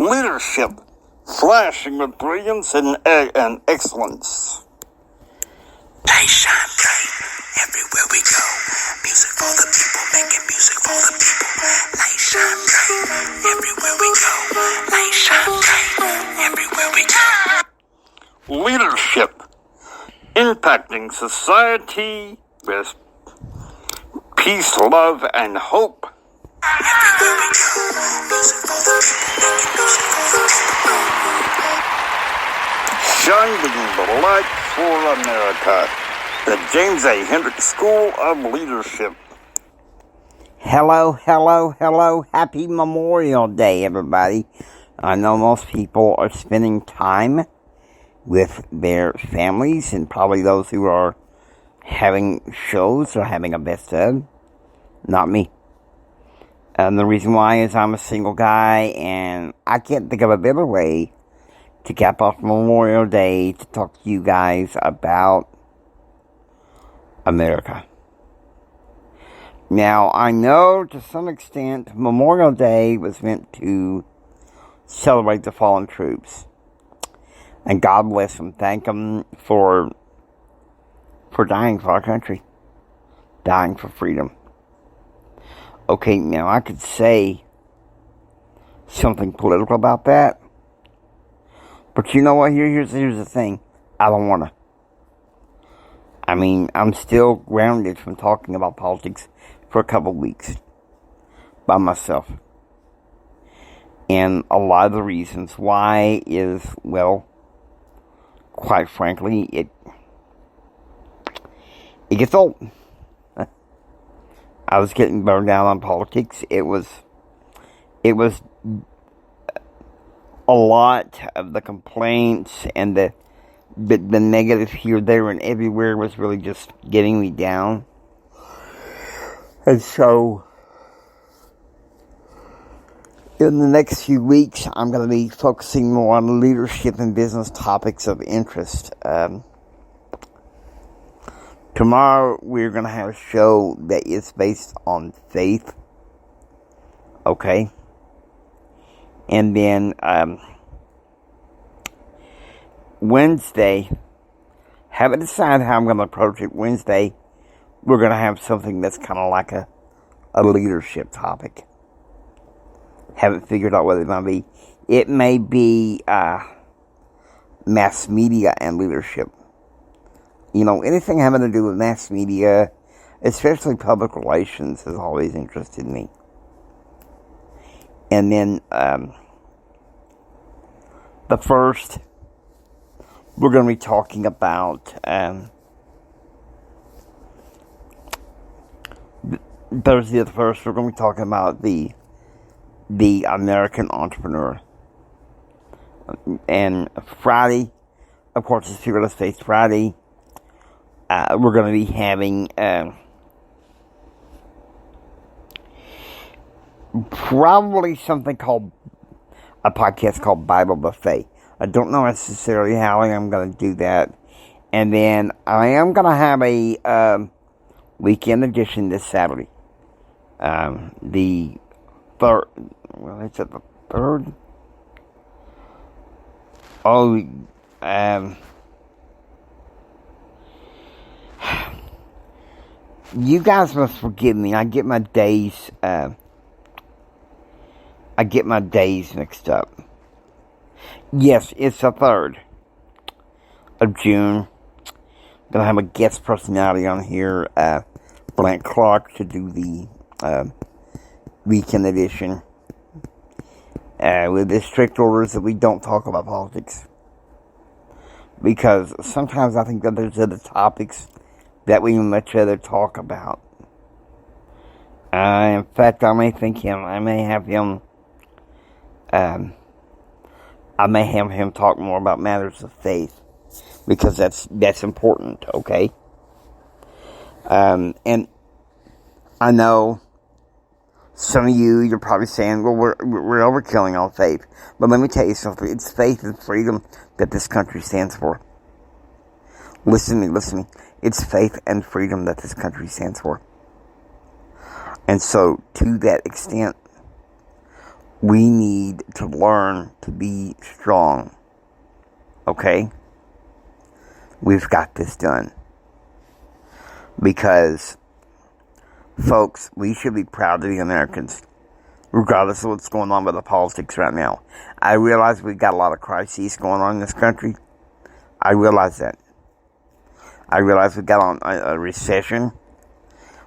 Leadership, flashing with brilliance and excellence. Light shine bright everywhere we go. Music for the people, making music for the people. Light shine bright everywhere we go. Light shine bright everywhere we go. Leadership, impacting society with peace, love, and hope. Everywhere we go. Music for the people, making music for the people. Shining the light for America. The James A. Hendricks School of Leadership. Hello. Happy Memorial Day, everybody. I know most people are spending time with their families and probably those who are having shows or having a best of. Not me. And the reason why is I'm a single guy and I can't think of a better way to cap off Memorial Day to talk to you guys about America. Now, I know to some extent Memorial Day was meant to celebrate the fallen troops. And God bless them. Thank them for dying for our country. Dying for freedom. Okay, now I could say something political about that. But you know what? Here's the thing. I don't want to. I mean, I'm still grounded from talking about politics for a couple weeks by myself. And a lot of the reasons why is, well, quite frankly, it gets old. I was getting burned out on politics. It was a lot of the complaints and the negative here, there, and everywhere was really just getting me down. And so, in the next few weeks, I'm going to be focusing more on leadership and business topics of interest. Tomorrow, we're going to have a show that is based on faith. Okay? And then, Wednesday, haven't decided how I'm going to approach it. Wednesday, we're going to have something that's kind of like a leadership topic. Haven't figured out what it's going to be. It may be mass media and leadership. You know, anything having to do with mass media, especially public relations, has always interested me. And then, the first, we're going to be talking about, Thursday the 1st, we're going to be talking about the American entrepreneur. And Friday, of course, it's Fearless Faith Friday. We're going to be having probably something called a podcast called Bible Buffet. I don't know necessarily how I'm going to do that. And then I am going to have a weekend edition this Saturday. The third. Well, it's at the third. Oh, you guys must forgive me. I get my days mixed up. Yes, it's the 3rd of June. Gonna have a guest personality on here, Blank Clark, to do the weekend edition. With the strict orders that we don't talk about politics. Because sometimes I think that there's other topics that we much rather talk about. In fact, I may have him talk more about matters of faith. Because that's important, okay? And I know some of you're probably saying, well, we're overkilling on faith. But let me tell you something. It's faith and freedom that this country stands for. Listen to me. It's faith and freedom that this country stands for. And so, to that extent, We need to learn to be strong. Okay? We've got this done. Because, folks, we should be proud to be Americans, regardless of what's going on with the politics right now. I realize we've got a lot of crises going on in this country. I realize that. I realize we've got a recession,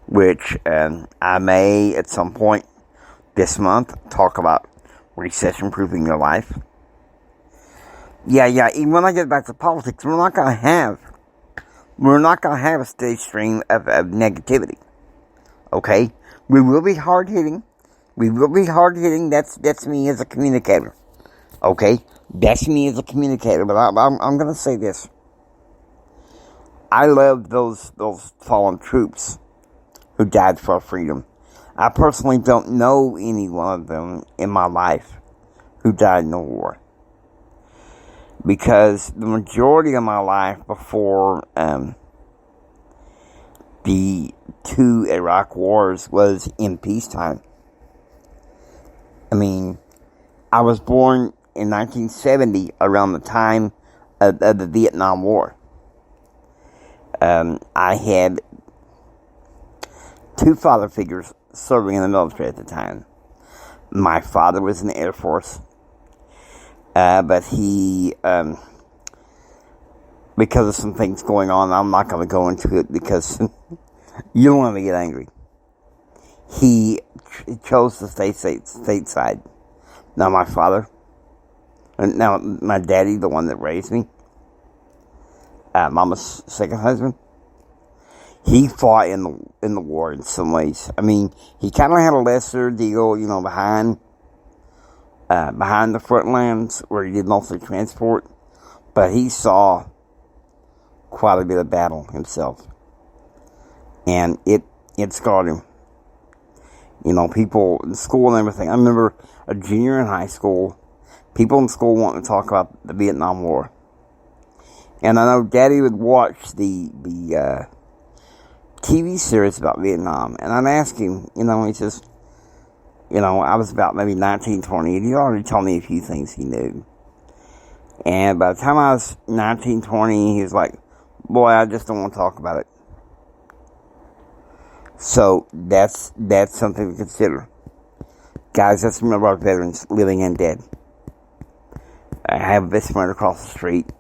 which I may, at some point this month, talk about recession-proofing your life. Yeah, even when I get back to politics, we're not going to have a steady stream of negativity. Okay? We will be hard-hitting. That's me as a communicator. Okay? That's me as a communicator. But I'm going to say this. I love those fallen troops who died for our freedom. I personally don't know any one of them in my life who died in the war. Because the majority of my life before the 2 Iraq wars was in peacetime. I mean, I was born in 1970, around the time of the Vietnam War. I had 2 father figures serving in the military at the time. My father was in the Air Force, but he, because of some things going on, I'm not going to go into it because you don't want to get angry. He chose to stay stateside. Now my daddy, the one that raised me, Mama's second husband, he fought in the war in some ways. I mean, he kind of had a lesser deal, behind the front lines where he did mostly transport, but he saw quite a bit of battle himself, and it scarred him. People in school and everything. I remember a junior in high school, people in school wanting to talk about the Vietnam War. And I know Daddy would watch the TV series about Vietnam. And I'd ask him, he says, I was about maybe 19, 20. And he already told me a few things he knew. And by the time I was 19, 20, he was like, boy, I just don't want to talk about it. So that's something to consider. Guys, let's remember our veterans, living and dead. I have a best friend across the street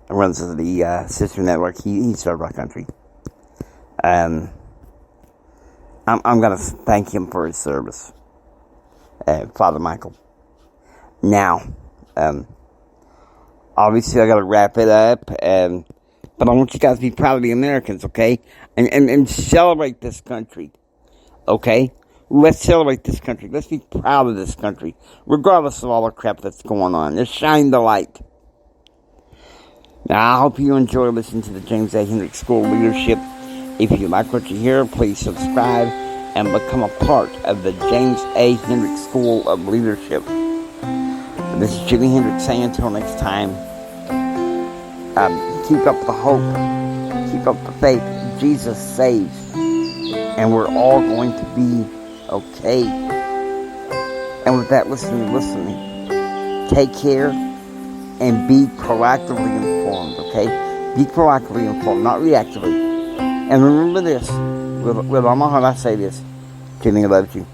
that runs the Sister Network. He served our country. I'm going to thank him for his service. Father Michael. Now, obviously I got to wrap it up, but I want you guys to be proud of the Americans, okay? And celebrate this country, okay? Let's celebrate this country. Let's be proud of this country, regardless of all the crap that's going on. Let's shine the light. Now, I hope you enjoy listening to the James A. Hendricks School of Leadership. If you like what you hear, please subscribe and become a part of the James A. Hendricks School of Leadership. This is Jimi Hendrix saying until next time, keep up the hope, keep up the faith. Jesus saves, and we're all going to be okay. And with that, listen to me. Take care and be proactively informed, okay? Be proactively informed, not reactively. And remember this, with all my heart I say this, Jimmy loves you.